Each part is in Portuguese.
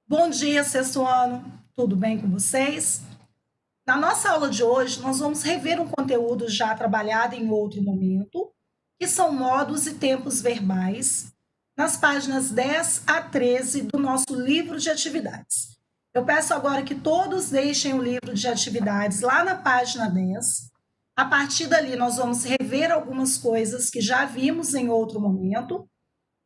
Bom dia, sexto ano. Tudo bem com vocês? Na nossa aula de hoje, nós vamos rever um conteúdo já trabalhado em outro momento, que são modos e tempos verbais, nas páginas 10 a 13 do nosso livro de atividades. Eu peço agora que todos deixem o livro de atividades lá na página 10. A partir dali, nós vamos rever algumas coisas que já vimos em outro momento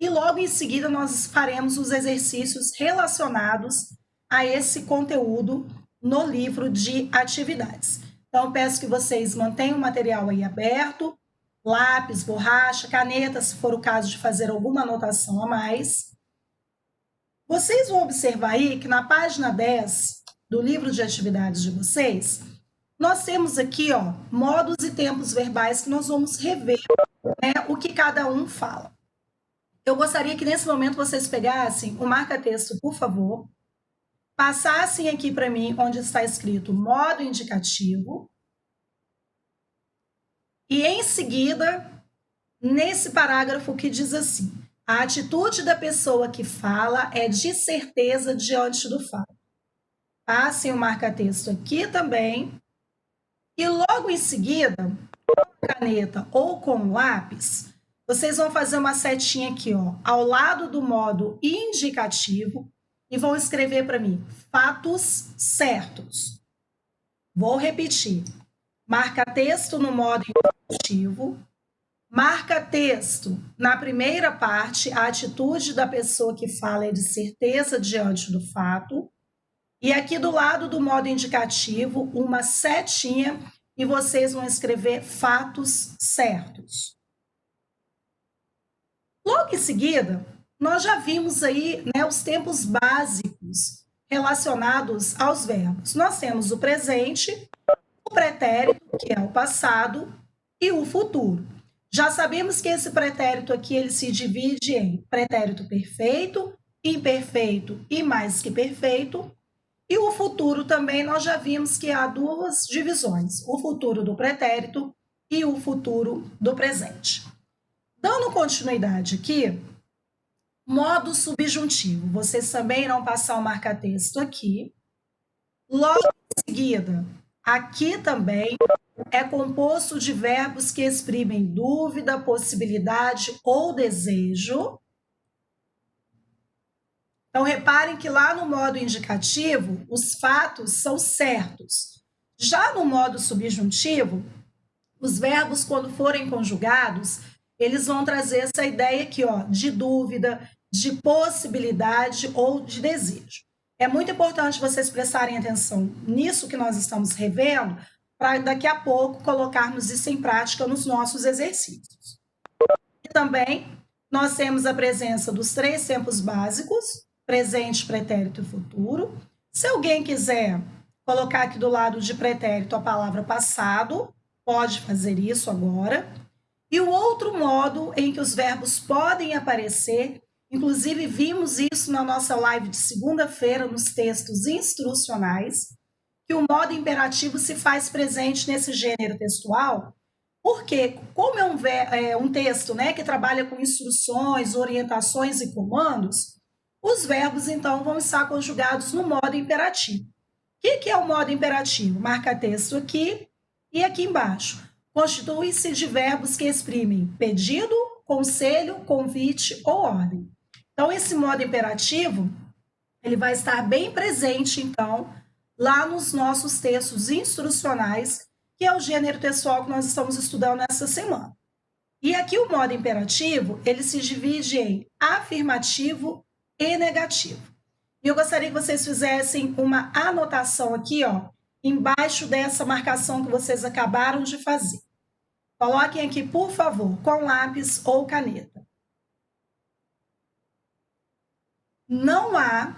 e logo em seguida nós faremos os exercícios relacionados a esse conteúdo no livro de atividades. Então, peço que vocês mantenham o material aí aberto, lápis, borracha, caneta, se for o caso de fazer alguma anotação a mais. Vocês vão observar aí que na página 10 do livro de atividades de vocês, nós temos aqui, modos e tempos verbais que nós vamos rever, né, o que cada um fala. Eu gostaria que nesse momento vocês pegassem o marca-texto, por favor, passassem aqui para mim onde está escrito modo indicativo e em seguida, nesse parágrafo que diz assim: a atitude da pessoa que fala é de certeza diante do fato. Passem o marca-texto aqui também e logo em seguida, com a caneta ou com o lápis, vocês vão fazer uma setinha aqui, ao lado do modo indicativo e vão escrever para mim fatos certos. Vou repetir. Marca texto no modo indicativo, marca texto na primeira parte, a atitude da pessoa que fala é de certeza diante do fato. E aqui do lado do modo indicativo, uma setinha e vocês vão escrever fatos certos. Logo em seguida, nós já vimos aí, né, os tempos básicos relacionados aos verbos. Nós temos o presente, o pretérito, que é o passado, e o futuro. Já sabemos que esse pretérito aqui ele se divide em pretérito perfeito, imperfeito e mais que perfeito. E o futuro também nós já vimos que há duas divisões: o futuro do pretérito e o futuro do presente. Dando continuidade aqui, modo subjuntivo. Vocês também irão passar o marca-texto aqui. Logo em seguida, aqui também é composto de verbos que exprimem dúvida, possibilidade ou desejo. Então, reparem que lá no modo indicativo, os fatos são certos. Já no modo subjuntivo, os verbos, quando forem conjugados, eles vão trazer essa ideia aqui, de dúvida, de possibilidade ou de desejo. É muito importante vocês prestarem atenção nisso que nós estamos revendo, para daqui a pouco colocarmos isso em prática nos nossos exercícios. E também nós temos a presença dos três tempos básicos, presente, pretérito e futuro. Se alguém quiser colocar aqui do lado de pretérito a palavra passado, pode fazer isso agora. E o outro modo em que os verbos podem aparecer, inclusive vimos isso na nossa live de segunda-feira nos textos instrucionais, que o modo imperativo se faz presente nesse gênero textual, porque como é um texto, né, que trabalha com instruções, orientações e comandos, os verbos então vão estar conjugados no modo imperativo. O que é o modo imperativo? Marca texto aqui e aqui embaixo. Constitui-se de verbos que exprimem pedido, conselho, convite ou ordem. Então, esse modo imperativo, ele vai estar bem presente, então, lá nos nossos textos instrucionais, que é o gênero textual que nós estamos estudando nessa semana. E aqui o modo imperativo, ele se divide em afirmativo e negativo. E eu gostaria que vocês fizessem uma anotação aqui, embaixo dessa marcação que vocês acabaram de fazer. Coloquem aqui, por favor, com lápis ou caneta. Não há,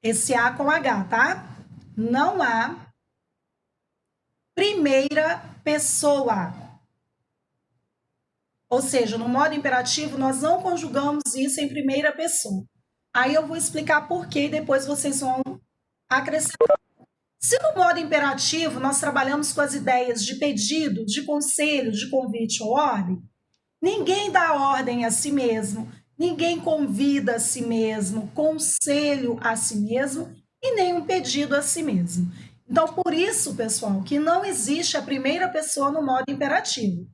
esse A com H, tá? Não há primeira pessoa. Ou seja, no modo imperativo, nós não conjugamos isso em primeira pessoa. Aí eu vou explicar por quê e depois vocês vão acrescentar. Se no modo imperativo nós trabalhamos com as ideias de pedido, de conselho, de convite ou ordem, ninguém dá ordem a si mesmo, ninguém convida a si mesmo, conselho a si mesmo e nenhum pedido a si mesmo. Então, por isso, pessoal, que não existe a primeira pessoa no modo imperativo.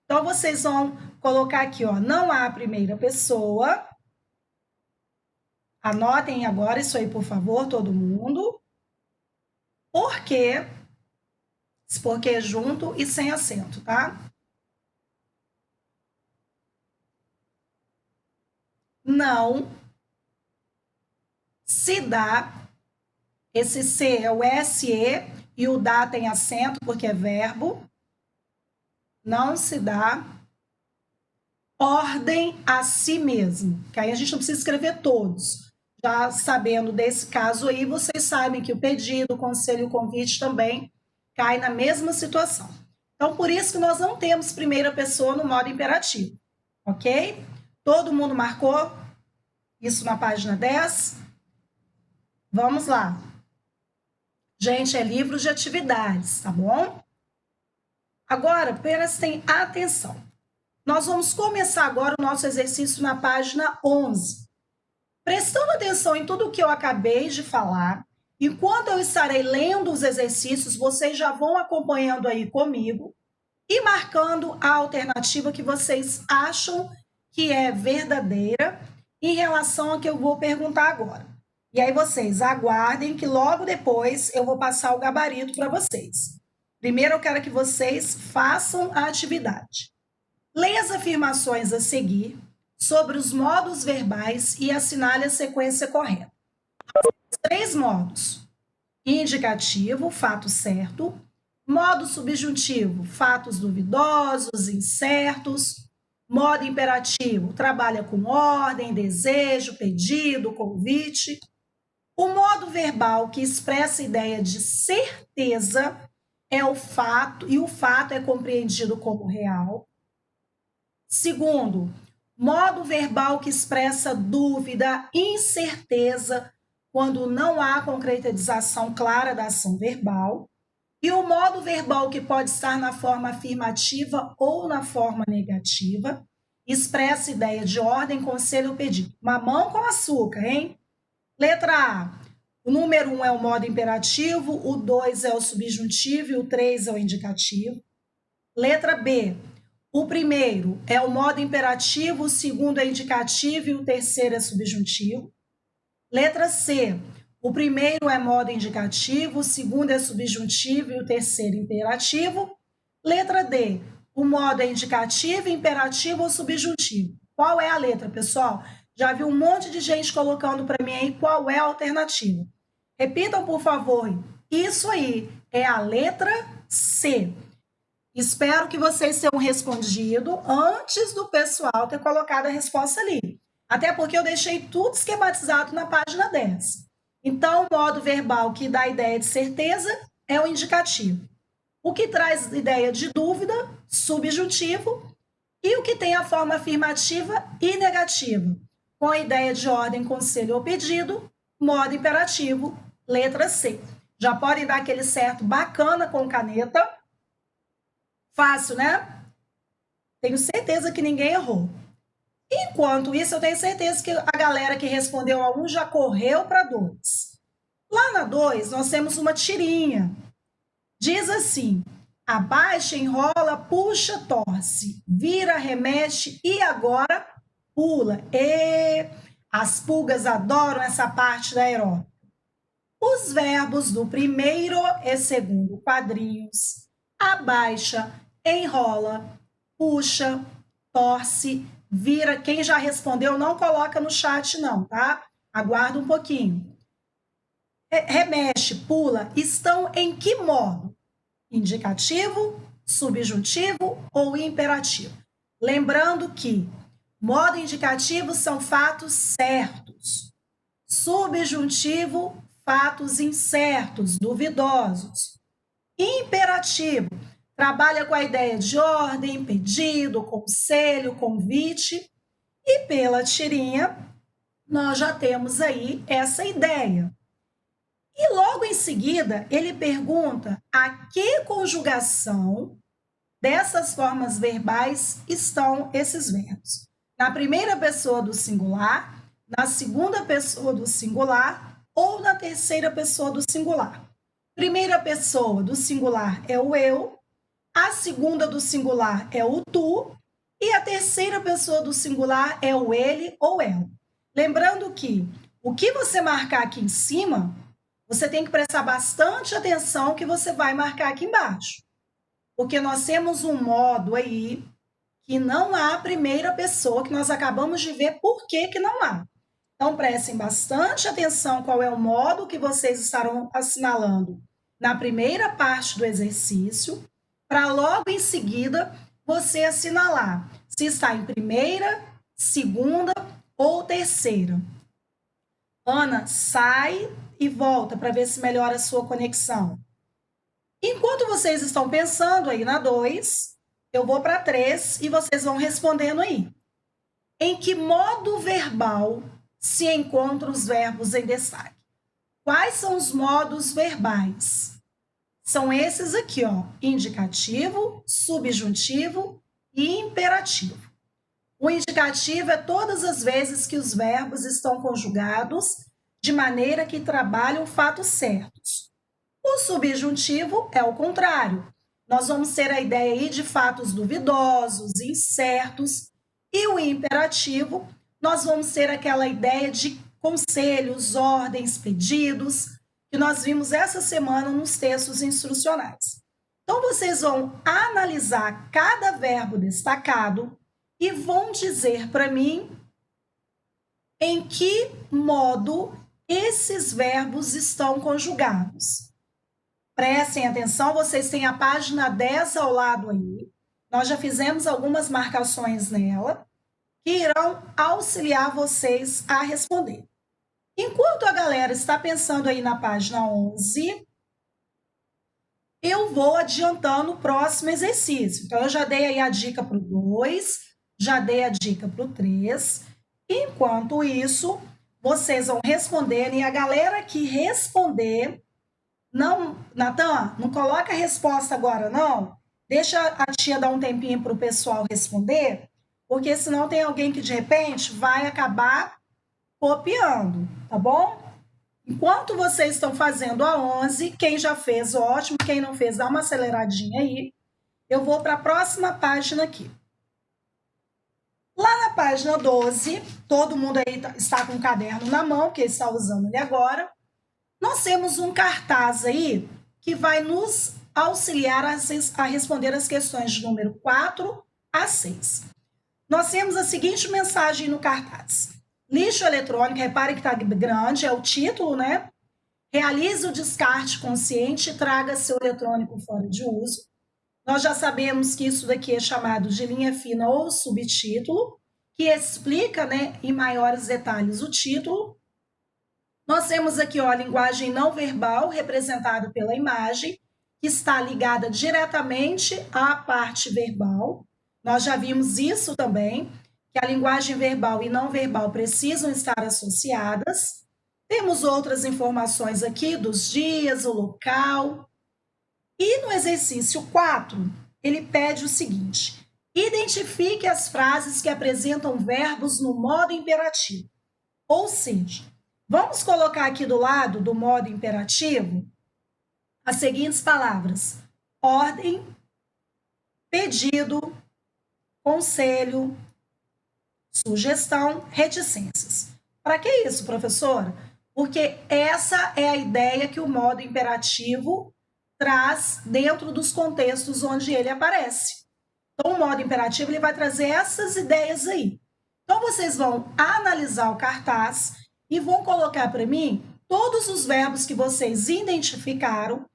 Então, vocês vão colocar aqui, ó, não há primeira pessoa. Anotem agora isso aí, por favor, todo mundo. Por quê? Porque junto e sem acento, tá? Não se dá, esse C é o SE e o dá tem acento porque é verbo. Não se dá ordem a si mesmo, que aí a gente não precisa escrever todos. Já sabendo desse caso aí, vocês sabem que o pedido, o conselho e o convite também cai na mesma situação. Então, por isso que nós não temos primeira pessoa no modo imperativo, ok? Todo mundo marcou isso na página 10? Vamos lá. Gente, é livro de atividades, tá bom? Agora, prestem atenção. Nós vamos começar agora o nosso exercício na página 11. Prestando atenção em tudo o que eu acabei de falar, enquanto eu estarei lendo os exercícios, vocês já vão acompanhando aí comigo e marcando a alternativa que vocês acham que é verdadeira em relação ao que eu vou perguntar agora. E aí vocês aguardem que logo depois eu vou passar o gabarito para vocês. Primeiro eu quero que vocês façam a atividade. Leia as afirmações a seguir sobre os modos verbais e assinale a sequência correta. 3 modos: indicativo, fato certo; modo subjuntivo, fatos duvidosos, incertos; modo imperativo, trabalha com ordem, desejo, pedido, convite; o modo verbal, que expressa a ideia de certeza, é o fato, e o fato é compreendido como real. Segundo, modo verbal que expressa dúvida, incerteza, quando não há concretização clara da ação verbal. E o modo verbal que pode estar na forma afirmativa ou na forma negativa, expressa ideia de ordem, conselho ou pedido. Mamão com açúcar, hein? Letra A. O número 1 é o modo imperativo, o 2 é o subjuntivo e o 3 é o indicativo. Letra B. O primeiro é o modo imperativo, o segundo é indicativo e o terceiro é subjuntivo. Letra C. O primeiro é modo indicativo, o segundo é subjuntivo e o terceiro imperativo. Letra D. O modo é indicativo, imperativo ou subjuntivo. Qual é a letra, pessoal? Já vi um monte de gente colocando para mim aí qual é a alternativa. Repitam, por favor. Isso aí é a letra C. Espero que vocês tenham respondido antes do pessoal ter colocado a resposta ali. Até porque eu deixei tudo esquematizado na página 10. Então, o modo verbal que dá ideia de certeza é o indicativo. O que traz ideia de dúvida, subjuntivo. E o que tem a forma afirmativa e negativa, com a ideia de ordem, conselho ou pedido, modo imperativo, letra C. Já podem dar aquele certo bacana com caneta. Fácil, né? Tenho certeza que ninguém errou. Enquanto isso, eu tenho certeza que a galera que respondeu a 1 já correu para 2. Lá na 2, nós temos uma tirinha. Diz assim: abaixa, enrola, puxa, torce, vira, remexe e agora pula. E as pulgas adoram essa parte da aeróbica. Os verbos do primeiro e segundo quadrinhos: abaixa, enrola, puxa, torce, vira. Quem já respondeu, não coloca no chat não, tá? Aguarda um pouquinho. Remexe, pula, estão em que modo? Indicativo, subjuntivo ou imperativo? Lembrando que modo indicativo são fatos certos. Subjuntivo, fatos incertos, duvidosos. Imperativo trabalha com a ideia de ordem, pedido, conselho, convite. E pela tirinha, nós já temos aí essa ideia. E logo em seguida, ele pergunta a que conjugação dessas formas verbais estão esses verbos. Na primeira pessoa do singular, na segunda pessoa do singular ou na terceira pessoa do singular. Primeira pessoa do singular é o eu, a segunda do singular é o tu e a terceira pessoa do singular é o ele ou ela. Lembrando que o que você marcar aqui em cima, você tem que prestar bastante atenção que você vai marcar aqui embaixo. Porque nós temos um modo aí que não há primeira pessoa, que nós acabamos de ver por que não há. Então, prestem bastante atenção qual é o modo que vocês estarão assinalando na primeira parte do exercício, para logo em seguida você assinalar se está em primeira, segunda ou terceira. Ana, sai e volta para ver se melhora a sua conexão. Enquanto vocês estão pensando aí na 2, eu vou para 3 e vocês vão respondendo aí. Em que modo verbal se encontram os verbos em destaque? Quais são os modos verbais? São esses aqui, ó: indicativo, subjuntivo e imperativo. O indicativo é todas as vezes que os verbos estão conjugados de maneira que trabalham fatos certos. O subjuntivo é o contrário. Nós vamos ter a ideia aí de fatos duvidosos, incertos. E o imperativo, nós vamos ter aquela ideia de conselhos, ordens, pedidos, que nós vimos essa semana nos textos instrucionais. Então, vocês vão analisar cada verbo destacado e vão dizer para mim em que modo esses verbos estão conjugados. Prestem atenção, vocês têm a página 10 ao lado aí. Nós já fizemos algumas marcações nela que irão auxiliar vocês a responder. Enquanto a galera está pensando aí na página 11, eu vou adiantando o próximo exercício. Então, eu já dei aí a dica para o 2, já dei a dica para o 3. Enquanto isso, vocês vão responder e a galera que responder, não, Natan, não coloca a resposta agora, não. Deixa a tia dar um tempinho para o pessoal responder, porque senão tem alguém que de repente vai acabar copiando, tá bom? Enquanto vocês estão fazendo a 11, quem já fez, ótimo. Quem não fez, dá uma aceleradinha aí. Eu vou para a próxima página aqui. Lá na página 12, todo mundo aí está com o caderno na mão, que está usando ele agora. Nós temos um cartaz aí que vai nos auxiliar a responder as questões de número 4 a 6. Nós temos a seguinte mensagem no cartaz. Lixo eletrônico, repare que está grande, é o título, né? Realize o descarte consciente e traga seu eletrônico fora de uso. Nós já sabemos que isso daqui é chamado de linha fina ou subtítulo, que explica, né, em maiores detalhes o título. Nós temos aqui, ó, a linguagem não verbal, representada pela imagem, que está ligada diretamente à parte verbal. Nós já vimos isso também, que a linguagem verbal e não verbal precisam estar associadas. Temos outras informações aqui dos dias, o local. E no exercício 4, ele pede o seguinte: identifique as frases que apresentam verbos no modo imperativo. Ou seja, vamos colocar aqui do lado do modo imperativo as seguintes palavras: ordem, pedido, conselho, sugestão, reticências. Para que isso, professora? Porque essa é a ideia que o modo imperativo traz dentro dos contextos onde ele aparece. Então, o modo imperativo ele vai trazer essas ideias aí. Então, vocês vão analisar o cartaz e vão colocar para mim todos os verbos que vocês identificaram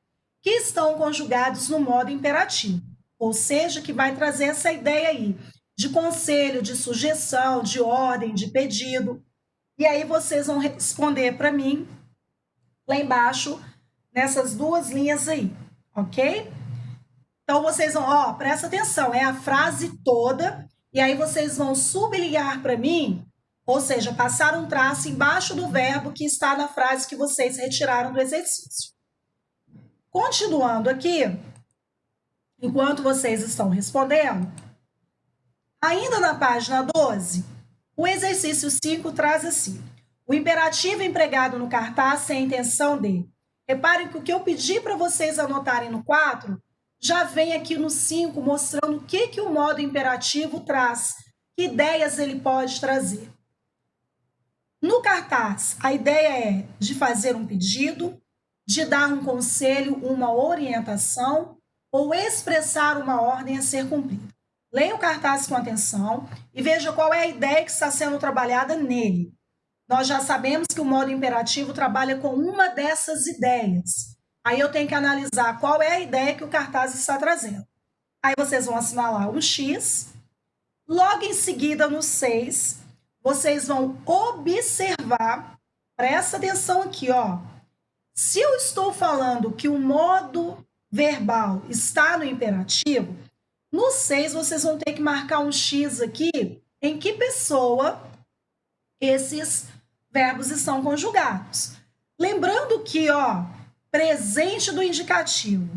que estão conjugados no modo imperativo. Ou seja, que vai trazer essa ideia aí de conselho, de sugestão, de ordem, de pedido. E aí vocês vão responder para mim lá embaixo, nessas duas linhas aí, ok? Então, vocês vão, ó, presta atenção, é a frase toda, e aí vocês vão sublinhar para mim, ou seja, passar um traço embaixo do verbo que está na frase que vocês retiraram do exercício. Continuando aqui, enquanto vocês estão respondendo, ainda na página 12, O exercício 5 traz assim: o imperativo empregado no cartaz tem a intenção de. Reparem que o que eu pedi para vocês anotarem no 4 já vem aqui no 5 mostrando o que o modo imperativo traz, que ideias ele pode trazer. No cartaz, a ideia é de fazer um pedido, de dar um conselho, uma orientação ou expressar uma ordem a ser cumprida. Leia o cartaz com atenção e veja qual é a ideia que está sendo trabalhada nele. Nós já sabemos que o modo imperativo trabalha com uma dessas ideias. Aí eu tenho que analisar qual é a ideia que o cartaz está trazendo. Aí vocês vão assinalar um X. Logo em seguida, no 6, vocês vão observar, presta atenção aqui, ó. Se eu estou falando que o modo verbal está no imperativo, no 6 vocês vão ter que marcar um X aqui em que pessoa esses verbos estão conjugados. Lembrando que, ó, presente do indicativo.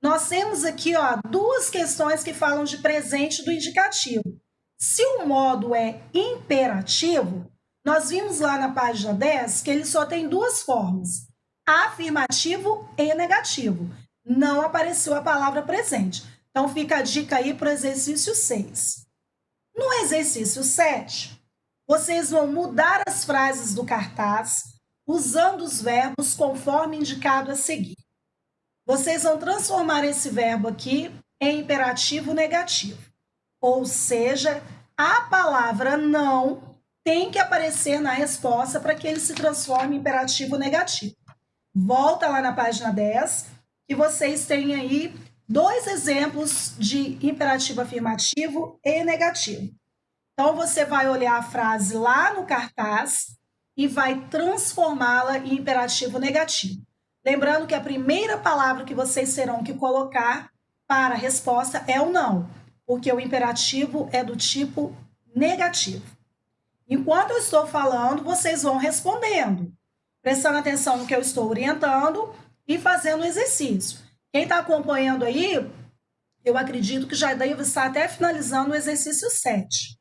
Nós temos aqui, ó, duas questões que falam de presente do indicativo. Se o modo é imperativo, nós vimos lá na página 10 que ele só tem duas formas: afirmativo e negativo. Não apareceu a palavra presente. Então, fica a dica aí para o exercício 6. No exercício 7, vocês vão mudar as frases do cartaz usando os verbos conforme indicado a seguir. Vocês vão transformar esse verbo aqui em imperativo negativo. Ou seja, a palavra não tem que aparecer na resposta para que ele se transforme em imperativo negativo. Volta lá na página 10, que vocês têm aí dois exemplos de imperativo afirmativo e negativo. Então, você vai olhar a frase lá no cartaz e vai transformá-la em imperativo negativo. Lembrando que a primeira palavra que vocês terão que colocar para a resposta é o não, porque o imperativo é do tipo negativo. Enquanto eu estou falando, vocês vão respondendo, prestando atenção no que eu estou orientando e fazendo o exercício. Quem está acompanhando aí, eu acredito que já deve estar até finalizando o exercício 7.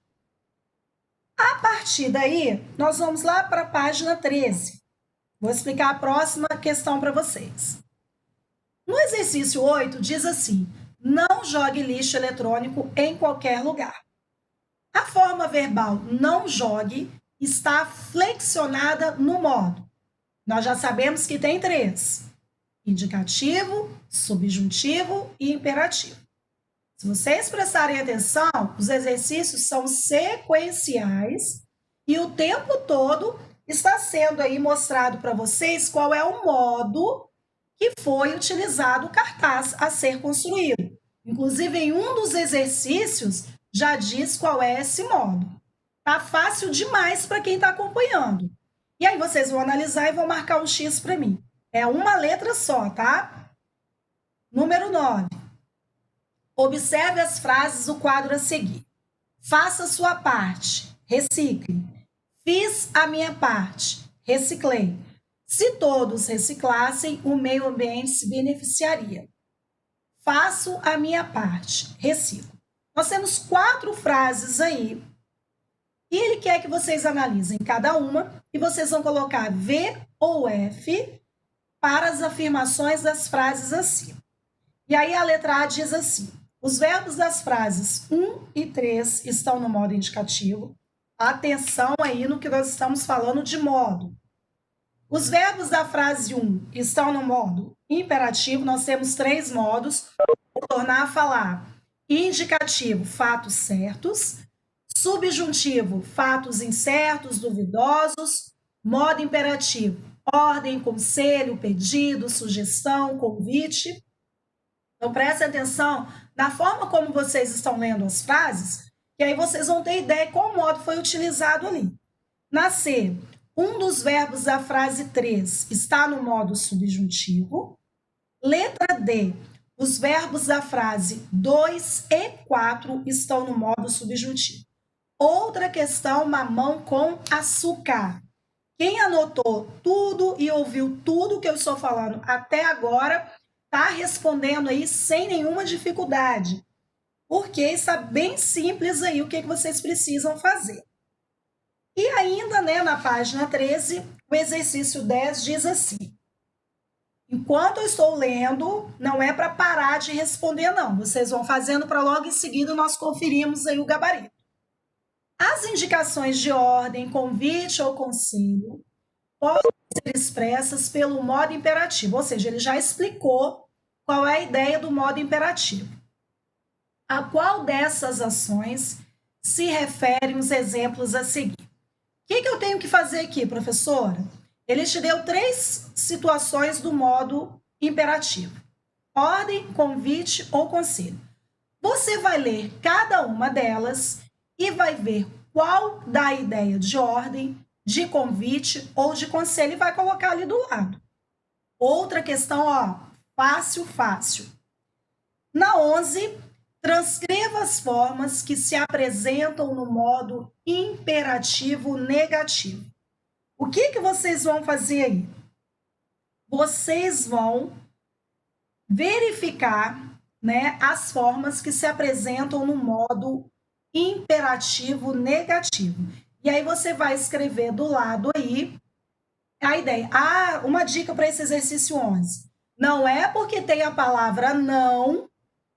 A partir daí, nós vamos lá para a página 13. Vou explicar a próxima questão para vocês. No exercício 8, diz assim: não jogue lixo eletrônico em qualquer lugar. A forma verbal não jogue está flexionada no modo. Nós já sabemos que tem 3: indicativo, subjuntivo e imperativo. Se vocês prestarem atenção, os exercícios são sequenciais e o tempo todo está sendo aí mostrado para vocês qual é o modo que foi utilizado o cartaz a ser construído. Inclusive, em um dos exercícios, já diz qual é esse modo. Tá fácil demais para quem está acompanhando. E aí vocês vão analisar e vão marcar um X para mim. É uma letra só, tá? Número 9. Observe as frases do quadro a seguir. Faça sua parte, recicle. Fiz a minha parte, reciclei. Se todos reciclassem, o meio ambiente se beneficiaria. Faço a minha parte, reciclo. Nós temos 4 frases aí. E ele quer que vocês analisem cada uma e vocês vão colocar V ou F para as afirmações das frases acima. E aí a letra A diz assim: os verbos das frases 1 e 3 estão no modo indicativo. Atenção aí no que nós estamos falando de modo. Os verbos da frase 1 estão no modo imperativo. Nós temos 3 modos. Vou tornar a falar. Indicativo, fatos certos. Subjuntivo, fatos incertos, duvidosos. Modo imperativo, ordem, conselho, pedido, sugestão, convite. Então, prestem atenção na forma como vocês estão lendo as frases, que aí vocês vão ter ideia de qual modo foi utilizado ali. Na C, um dos verbos da frase 3 está no modo subjuntivo. Letra D, os verbos da frase 2 e 4 estão no modo subjuntivo. Outra questão, mamão com açúcar. Quem anotou tudo e ouviu tudo que eu estou falando até agora, está respondendo aí sem nenhuma dificuldade, porque está bem simples aí o que vocês precisam fazer. E ainda, né, na página 13, o exercício 10 diz assim: enquanto eu estou lendo, não é para parar de responder, não. Vocês vão fazendo para logo em seguida nós conferimos aí o gabarito. As indicações de ordem, convite ou conselho podem ser expressas pelo modo imperativo, ou seja, ele já explicou qual é a ideia do modo imperativo. A qual dessas ações se referem os exemplos a seguir? O que eu tenho que fazer aqui, professora? Ele te deu 3 situações do modo imperativo: ordem, convite ou conselho. Você vai ler cada uma delas e vai ver qual dá a ideia de ordem, de convite ou de conselho e vai colocar ali do lado. Outra questão, ó, fácil, fácil. Na 11, transcreva as formas que se apresentam no modo imperativo negativo. O que vocês vão fazer aí? Vocês vão verificar, né, as formas que se apresentam no modo imperativo negativo. E aí você vai escrever do lado aí a ideia. Ah, uma dica para esse exercício 11. Não é porque tem a palavra não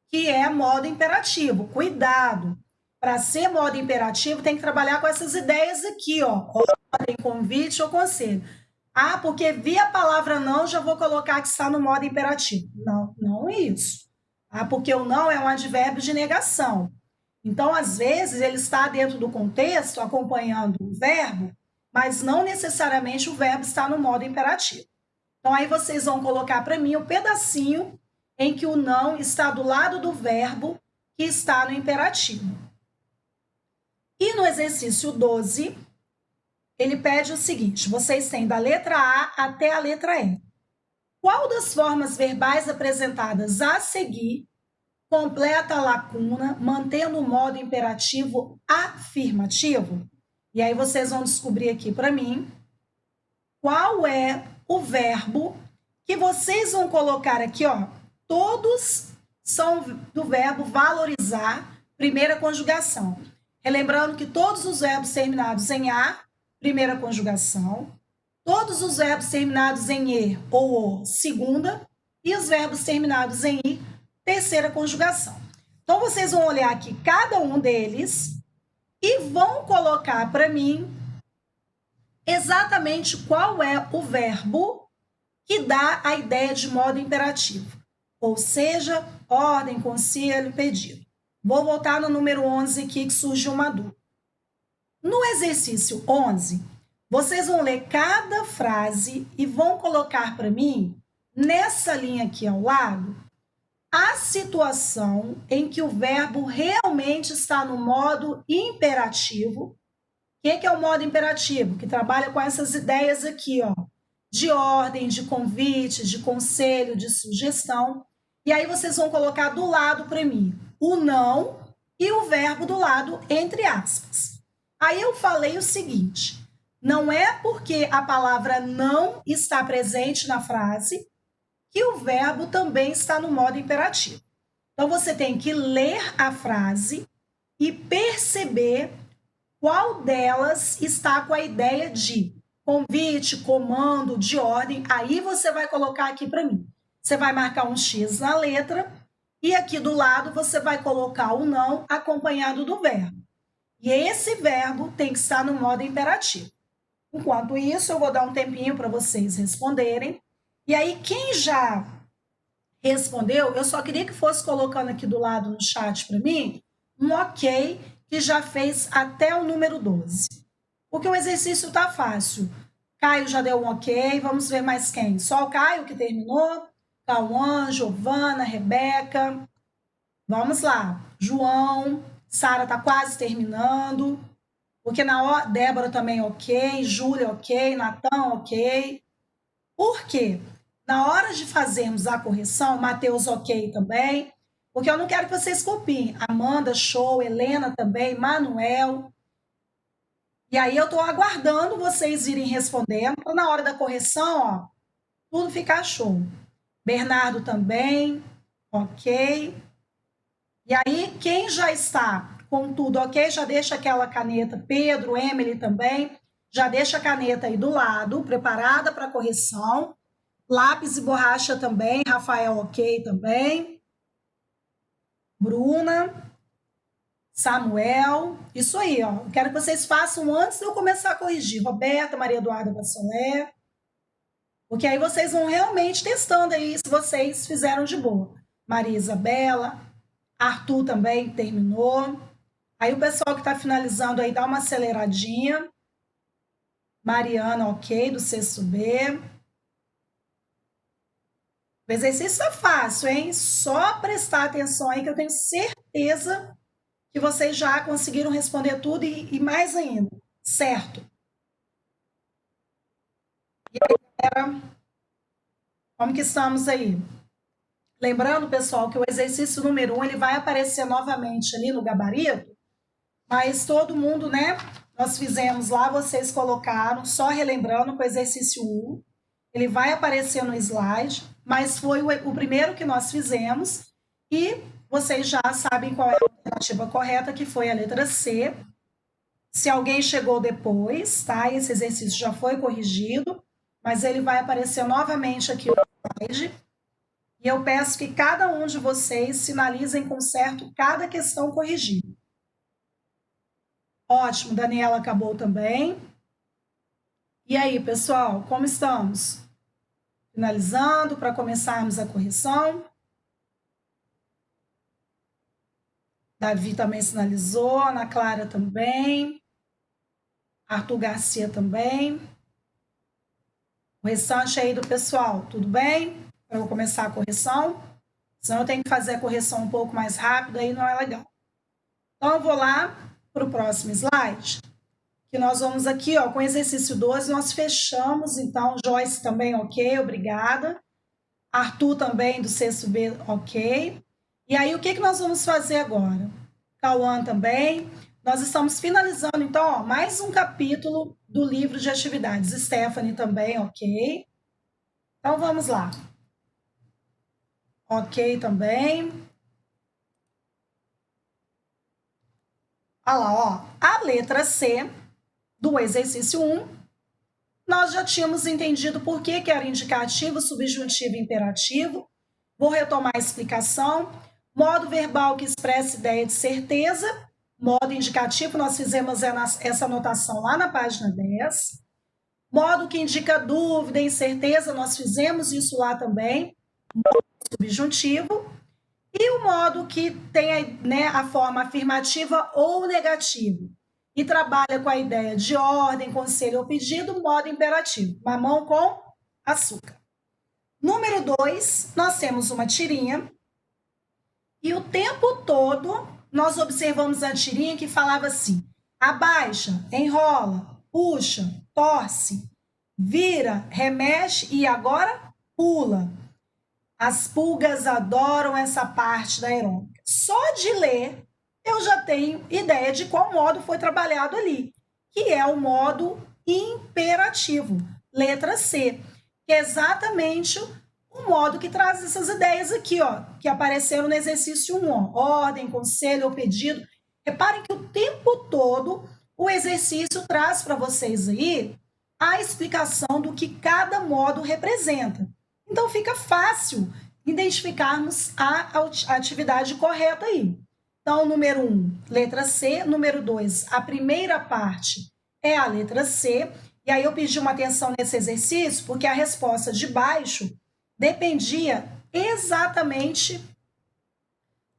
que é modo imperativo. Cuidado. Para ser modo imperativo, tem que trabalhar com essas ideias aqui, ó. Ordem, convite ou conselho. Ah, porque vi a palavra não, já vou colocar que está no modo imperativo. Não, não é isso. Ah, porque o não é um advérbio de negação. Então, às vezes, ele está dentro do contexto, acompanhando o verbo, mas não necessariamente o verbo está no modo imperativo. Então, aí vocês vão colocar para mim o pedacinho em que o não está do lado do verbo que está no imperativo. E no exercício 12, ele pede o seguinte: vocês têm da letra A até a letra E. Qual das formas verbais apresentadas a seguir completa a lacuna, mantendo o modo imperativo afirmativo? E aí vocês vão descobrir aqui para mim qual é o verbo que vocês vão colocar aqui, ó. Todos são do verbo valorizar, primeira conjugação. Relembrando que todos os verbos terminados em A, primeira conjugação. Todos os verbos terminados em E ou O, segunda. E os verbos terminados em I, terceira conjugação. Então, vocês vão olhar aqui cada um deles e vão colocar para mim exatamente qual é o verbo que dá a ideia de modo imperativo. Ou seja, ordem, conselho, pedido. Vou voltar no número 11 aqui que surgiu uma dúvida. No exercício 11, vocês vão ler cada frase e vão colocar para mim, nessa linha aqui ao lado, a situação em que o verbo realmente está no modo imperativo. O que é o modo imperativo? Que trabalha com essas ideias aqui, ó, de ordem, de convite, de conselho, de sugestão. E aí vocês vão colocar do lado para mim o não e o verbo do lado, entre aspas. Aí eu falei o seguinte: não é porque a palavra não está presente na frase que o verbo também está no modo imperativo. Então você tem que ler a frase e perceber qual delas está com a ideia de convite, comando, de ordem. Aí você vai colocar aqui para mim. Você vai marcar um X na letra e aqui do lado você vai colocar o não acompanhado do verbo. E esse verbo tem que estar no modo imperativo. Enquanto isso, eu vou dar um tempinho para vocês responderem. E aí, quem já respondeu, eu só queria que fosse colocando aqui do lado no chat para mim um ok, que já fez até o número 12. Porque o exercício está fácil. Caio já deu um ok, vamos ver mais quem. Só o Caio que terminou. Cauã, Giovana, Rebeca. Vamos lá. João, Sara está quase terminando. Porque na hora, Débora também ok, Júlia ok, Natan ok. Por quê? Na hora de fazermos a correção, Matheus ok também, porque eu não quero que vocês copiem. Amanda, show, Helena também, Manuel. E aí eu estou aguardando vocês irem respondendo, para na hora da correção, ó, tudo ficar show. Bernardo também, ok. E aí, quem já está com tudo, ok? Já deixa aquela caneta, Pedro, Emily também, já deixa a caneta aí do lado, preparada para correção. Lápis e borracha também, Rafael, ok também. Bruna, Samuel, isso aí, ó. Quero que vocês façam antes de eu começar a corrigir. Roberta, Maria Eduarda Vassolé. Porque aí vocês vão realmente testando aí se vocês fizeram de boa. Maria Isabela, Arthur também terminou. Aí o pessoal que está finalizando aí dá uma aceleradinha. Mariana, ok, do sexto B. O exercício é fácil, hein? Só prestar atenção aí que eu tenho certeza que vocês já conseguiram responder tudo e mais ainda, certo? E aí, galera, como que estamos aí? Lembrando, pessoal, que o exercício número 1 ele vai aparecer novamente ali no gabarito, mas todo mundo, né? Nós fizemos lá, vocês colocaram, só relembrando que o exercício 1, ele vai aparecer no slide, mas foi o primeiro que nós fizemos e vocês já sabem qual é a alternativa correta, que foi a letra C. Se alguém chegou depois, tá? Esse exercício já foi corrigido, mas ele vai aparecer novamente aqui no slide. E eu peço que cada um de vocês sinalizem com certo cada questão corrigida. Ótimo, Daniela acabou também. E aí, pessoal, como estamos? Finalizando para começarmos a correção. Davi também sinalizou, Ana Clara também, Arthur Garcia também. O restante aí do pessoal, tudo bem? Para eu começar a correção. Senão eu tenho que fazer a correção um pouco mais rápido, aí não é legal. Então, eu vou lá para o próximo slide, que nós vamos aqui, ó, com o exercício 12, nós fechamos, então, Joyce também, ok, obrigada. Arthur também, do sexto B, ok. E aí, o que nós vamos fazer agora? Cauã também. Nós estamos finalizando, então, ó, mais um capítulo do livro de atividades. Stephanie também, ok. Então, vamos lá. Ok também. Olha lá, ó. A letra C do exercício 1, nós já tínhamos entendido por que era indicativo, subjuntivo e imperativo. Vou retomar a explicação. Modo verbal que expressa ideia de certeza. Modo indicativo, nós fizemos essa anotação lá na página 10. Modo que indica dúvida, incerteza, nós fizemos isso lá também. Modo subjuntivo. E o modo que tem, né, a forma afirmativa ou negativa e trabalha com a ideia de ordem, conselho ou pedido, modo imperativo. Mamão com açúcar. Número 2, nós temos uma tirinha e o tempo todo nós observamos a tirinha que falava assim: abaixa, enrola, puxa, torce, vira, remexe e agora pula. As pulgas adoram essa parte da aerôbica. Só de ler, eu já tenho ideia de qual modo foi trabalhado ali, que é o modo imperativo, letra C, que é exatamente o modo que traz essas ideias aqui, ó, que apareceram no exercício 1, ó, ordem, conselho ou pedido. Reparem que o tempo todo o exercício traz para vocês aí a explicação do que cada modo representa. Então, fica fácil identificarmos a atividade correta aí. Então, número 1, letra C. Número 2, a primeira parte é a letra C. E aí eu pedi uma atenção nesse exercício, porque a resposta de baixo dependia exatamente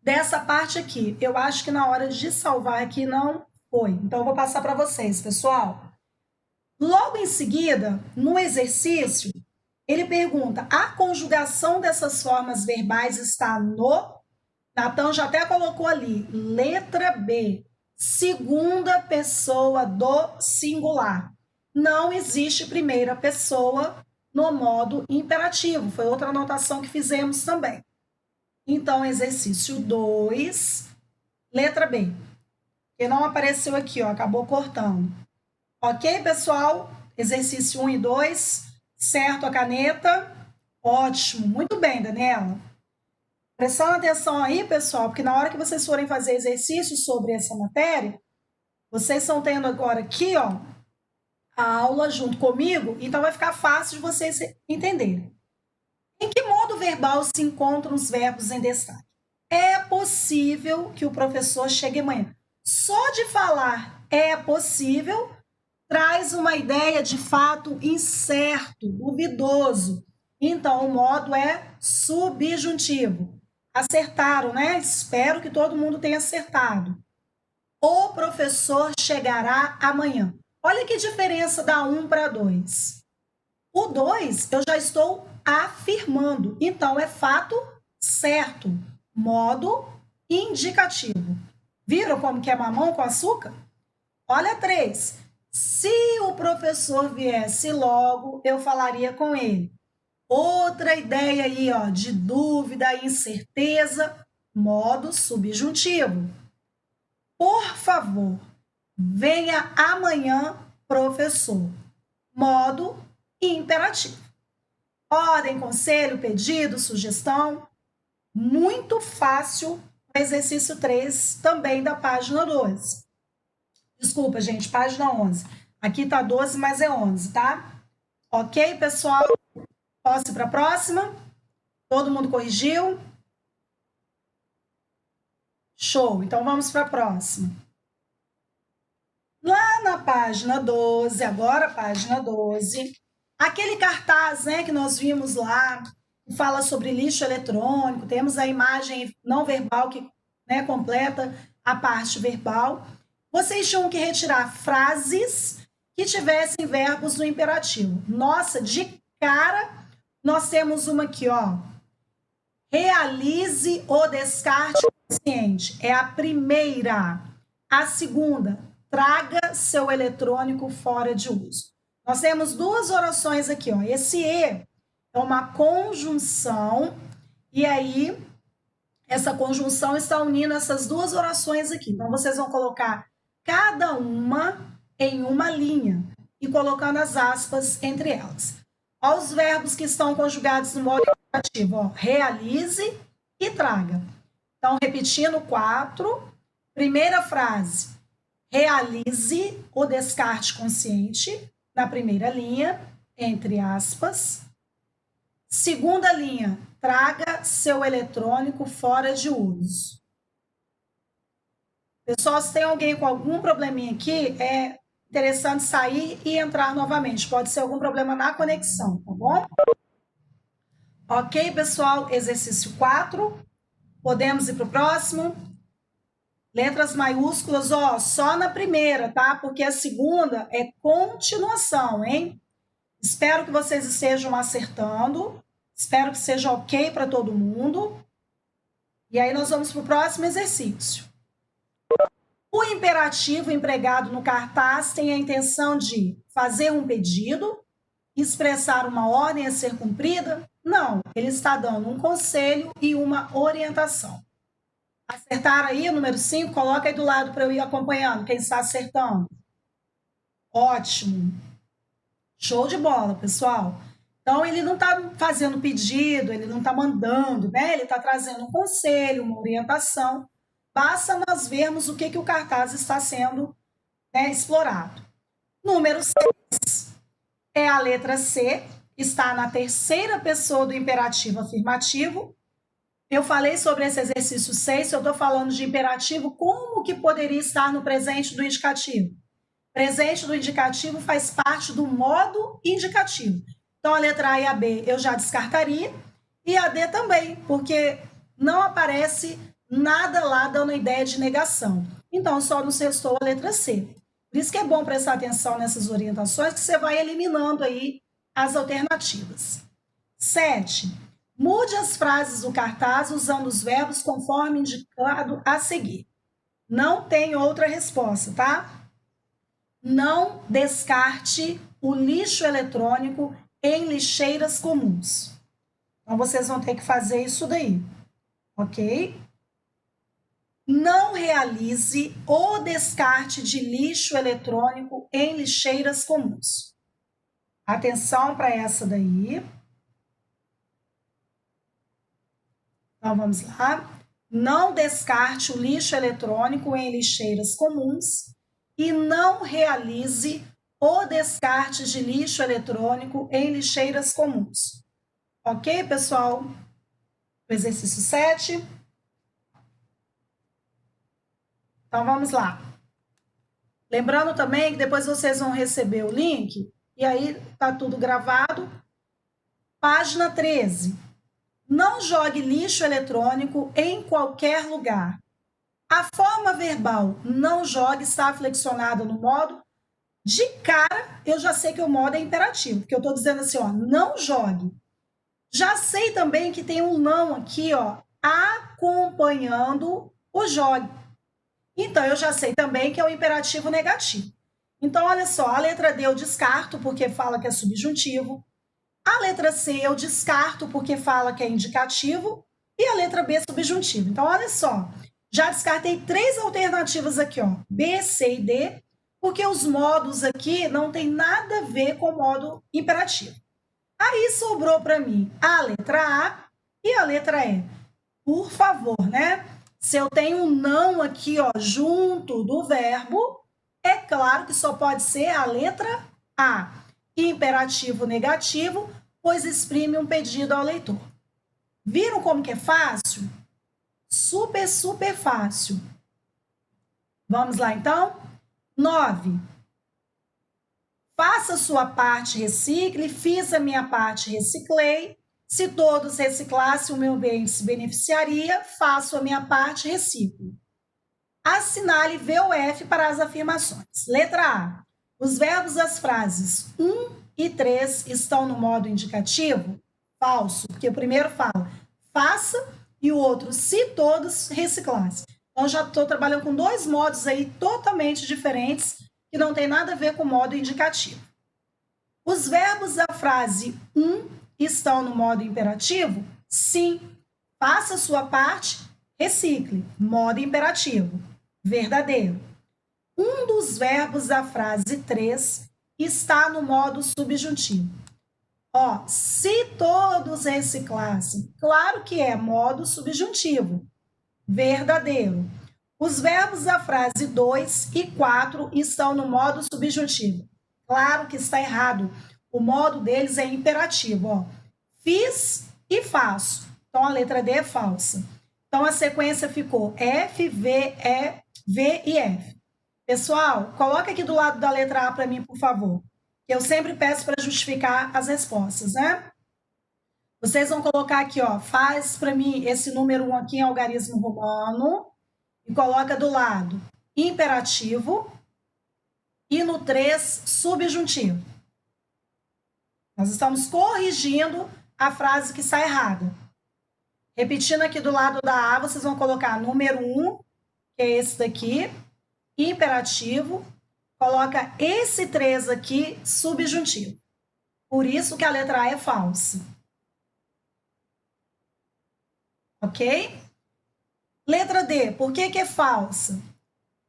dessa parte aqui. Eu acho que na hora de salvar aqui não foi. Então, eu vou passar para vocês, pessoal. Logo em seguida, no exercício, ele pergunta: a conjugação dessas formas verbais está no... Natan já até colocou ali, letra B, segunda pessoa do singular. Não existe primeira pessoa no modo imperativo. Foi outra anotação que fizemos também. Então, exercício 2, letra B. Que não apareceu aqui, ó, acabou cortando. Ok, pessoal? Exercício 1 e 2. Certo a caneta? Ótimo. Muito bem, Daniela. Prestando atenção aí, pessoal, porque na hora que vocês forem fazer exercícios sobre essa matéria, vocês estão tendo agora aqui, ó, a aula junto comigo, então vai ficar fácil de vocês entenderem. Em que modo verbal se encontram os verbos em destaque? É possível que o professor chegue amanhã. Só de falar é possível traz uma ideia de fato incerto, duvidoso. Então, o modo é subjuntivo. Acertaram, né? Espero que todo mundo tenha acertado. O professor chegará amanhã. Olha que diferença da 1 para 2. O 2 eu já estou afirmando. Então, é fato certo. Modo indicativo. Viram como que é mamão com açúcar? Olha 3. Se o professor viesse logo, eu falaria com ele. Outra ideia aí, ó, de dúvida, incerteza, modo subjuntivo. Por favor, venha amanhã, professor. Modo imperativo. Ordem, conselho, pedido, sugestão. Muito fácil o exercício 3, também da página 12. Desculpa, gente, página 11. Aqui tá 12, mas é 11, tá? Ok, pessoal? Posso ir para a próxima? Todo mundo corrigiu? Show, então vamos para a próxima. Lá na página 12, agora página 12, aquele cartaz, né, que nós vimos lá, que fala sobre lixo eletrônico, temos a imagem não verbal que, né, completa a parte verbal. Vocês tinham que retirar frases que tivessem verbos no imperativo. Nossa, de cara, nós temos uma aqui, ó. Realize o descarte consciente. É a primeira. A segunda, traga seu eletrônico fora de uso. Nós temos duas orações aqui, ó. Esse E é uma conjunção, e aí essa conjunção está unindo essas duas orações aqui. Então, vocês vão colocar cada uma em uma linha e colocando as aspas entre elas. Olha os verbos que estão conjugados no modo indicativo, ó. Realize e traga. Então, repetindo 4. Primeira frase, realize o descarte consciente, na primeira linha, entre aspas. Segunda linha, traga seu eletrônico fora de uso. Pessoal, se tem alguém com algum probleminha aqui, é interessante sair e entrar novamente. Pode ser algum problema na conexão, tá bom? Ok, pessoal? Exercício 4. Podemos ir para o próximo? Letras maiúsculas, ó, só na primeira, tá? Porque a segunda é continuação, hein? Espero que vocês estejam acertando. Espero que seja ok para todo mundo. E aí nós vamos para o próximo exercício. O imperativo empregado no cartaz tem a intenção de fazer um pedido, expressar uma ordem a ser cumprida? Não, ele está dando um conselho e uma orientação. Acertaram aí o número 5? Coloca aí do lado para eu ir acompanhando quem está acertando. Ótimo. Show de bola, pessoal. Então, ele não está fazendo pedido, ele não está mandando, né? Ele está trazendo um conselho, uma orientação. Basta nós vermos o que o cartaz está sendo, né, explorado. Número 6 é a letra C, está na terceira pessoa do imperativo afirmativo. Eu falei sobre esse exercício 6, eu estou falando de imperativo, como que poderia estar no presente do indicativo? Presente do indicativo faz parte do modo indicativo. Então, a letra A e a B eu já descartaria, e a D também, porque não aparece nada lá dando ideia de negação. Então, só nos restou a letra C. Por isso que é bom prestar atenção nessas orientações, que você vai eliminando aí as alternativas. 7. Mude as frases do cartaz usando os verbos conforme indicado a seguir. Não tem outra resposta, tá? Não descarte o lixo eletrônico em lixeiras comuns. Então, vocês vão ter que fazer isso daí, ok? Não realize o descarte de lixo eletrônico em lixeiras comuns. Atenção para essa daí. Então, vamos lá. Não descarte o lixo eletrônico em lixeiras comuns e não realize o descarte de lixo eletrônico em lixeiras comuns. Ok, pessoal? O exercício 7. Então, vamos lá. Lembrando também que depois vocês vão receber o link, e aí tá tudo gravado. Página 13. Não jogue lixo eletrônico em qualquer lugar. A forma verbal não jogue está flexionada no modo. De cara, eu já sei que o modo é imperativo, porque eu estou dizendo assim, ó, não jogue. Já sei também que tem um não aqui, ó, acompanhando o jogue. Então, eu já sei também que é o imperativo negativo. Então, olha só, a letra D eu descarto porque fala que é subjuntivo. A letra C eu descarto porque fala que é indicativo. E a letra B é subjuntivo. Então, olha só, já descartei 3 alternativas aqui, ó, B, C e D, porque os modos aqui não tem nada a ver com o modo imperativo. Aí sobrou para mim a letra A e a letra E. Por favor, né? Se eu tenho um não aqui, ó, junto do verbo, é claro que só pode ser a letra A. Imperativo negativo, pois exprime um pedido ao leitor. Viram como que é fácil? Super, super fácil. Vamos lá, então? 9. Faça sua parte, recicle. Fiz a minha parte, reciclei. Se todos reciclassem, o meio ambiente se beneficiaria. Faço a minha parte, reciclo. Assinale V ou F para as afirmações. Letra A. Os verbos das frases 1 e 3 estão no modo indicativo? Falso, porque o primeiro fala faça e o outro, se todos reciclassem. Então, já estou trabalhando com 2 modos aí totalmente diferentes, que não tem nada a ver com o modo indicativo. Os verbos da frase 1 estão no modo imperativo? Sim. Faça a sua parte, recicle. Modo imperativo. Verdadeiro. Um dos verbos da frase 3 está no modo subjuntivo. Ó, se todos reciclassem, claro que é modo subjuntivo. Verdadeiro. Os verbos da frase 2 e 4 estão no modo subjuntivo. Claro que está errado. O modo deles é imperativo. Ó. Fiz e faço. Então, a letra D é falsa. Então, a sequência ficou F, V, E, V e F. Pessoal, coloca aqui do lado da letra A para mim, por favor. Que eu sempre peço para justificar as respostas, né? Vocês vão colocar aqui, ó, faz para mim esse número 1 aqui em algarismo romano e coloca do lado imperativo e no 3 subjuntivo. Nós estamos corrigindo a frase que está errada. Repetindo aqui do lado da A, vocês vão colocar número 1, que é esse daqui, imperativo, coloca esse 3 aqui subjuntivo. Por isso que a letra A é falsa. Ok? Letra D, por que que é falsa?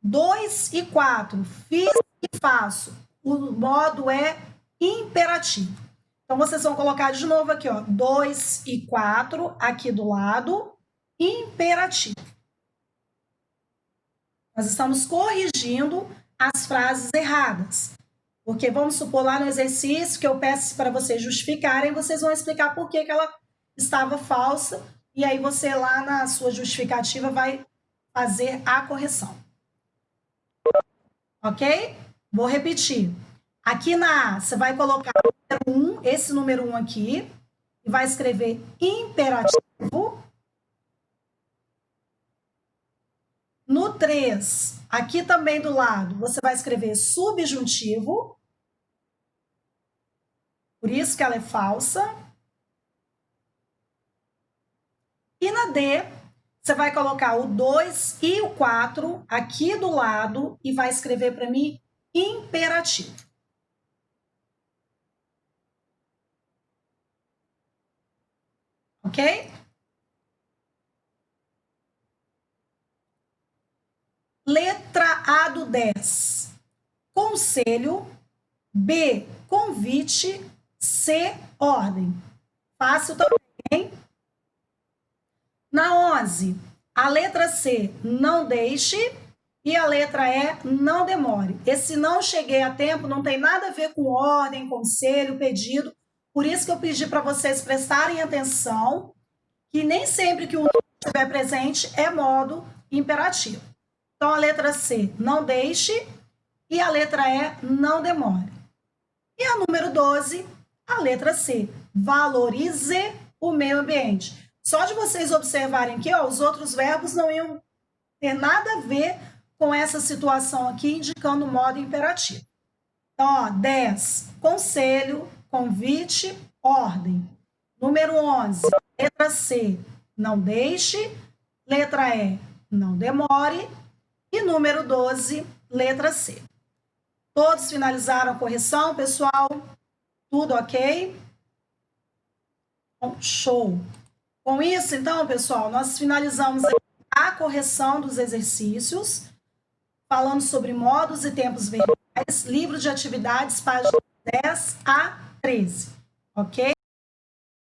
2 e 4, fiz e faço. O modo é imperativo. Então, vocês vão colocar de novo aqui, ó, 2 e 4, aqui do lado, imperativo. Nós estamos corrigindo as frases erradas. Porque vamos supor lá no exercício que eu peço para vocês justificarem, vocês vão explicar por que ela estava falsa, e aí você lá na sua justificativa vai fazer a correção. Ok? Vou repetir. Aqui na A, você vai colocar o número 1, esse número 1 aqui, e vai escrever imperativo. No 3, aqui também do lado, você vai escrever subjuntivo. Por isso que ela é falsa. E na D, você vai colocar o 2 e o 4 aqui do lado e vai escrever para mim imperativo. Ok? Letra A do 10. Conselho. B, convite. C, ordem. Fácil também. Na 11, a letra C, não deixe, e a letra E, não demore. Esse não cheguei a tempo não tem nada a ver com ordem, conselho, pedido, por isso que eu pedi para vocês prestarem atenção, que nem sempre que o não estiver presente é modo imperativo. Então, a letra C, não deixe, e a letra E, não demore. E a número 12, a letra C, valorize o meio ambiente. Só de vocês observarem aqui, ó, os outros verbos não iam ter nada a ver com essa situação aqui, indicando o modo imperativo. Então, ó, 10, conselho, convite, ordem. Número 11, letra C, não deixe. Letra E, não demore. E número 12, letra C. Todos finalizaram a correção, pessoal? Tudo ok? Bom, show! Com isso, então, pessoal, nós finalizamos a correção dos exercícios, falando sobre modos e tempos verbais, livro de atividades, páginas 10 a 13, ok?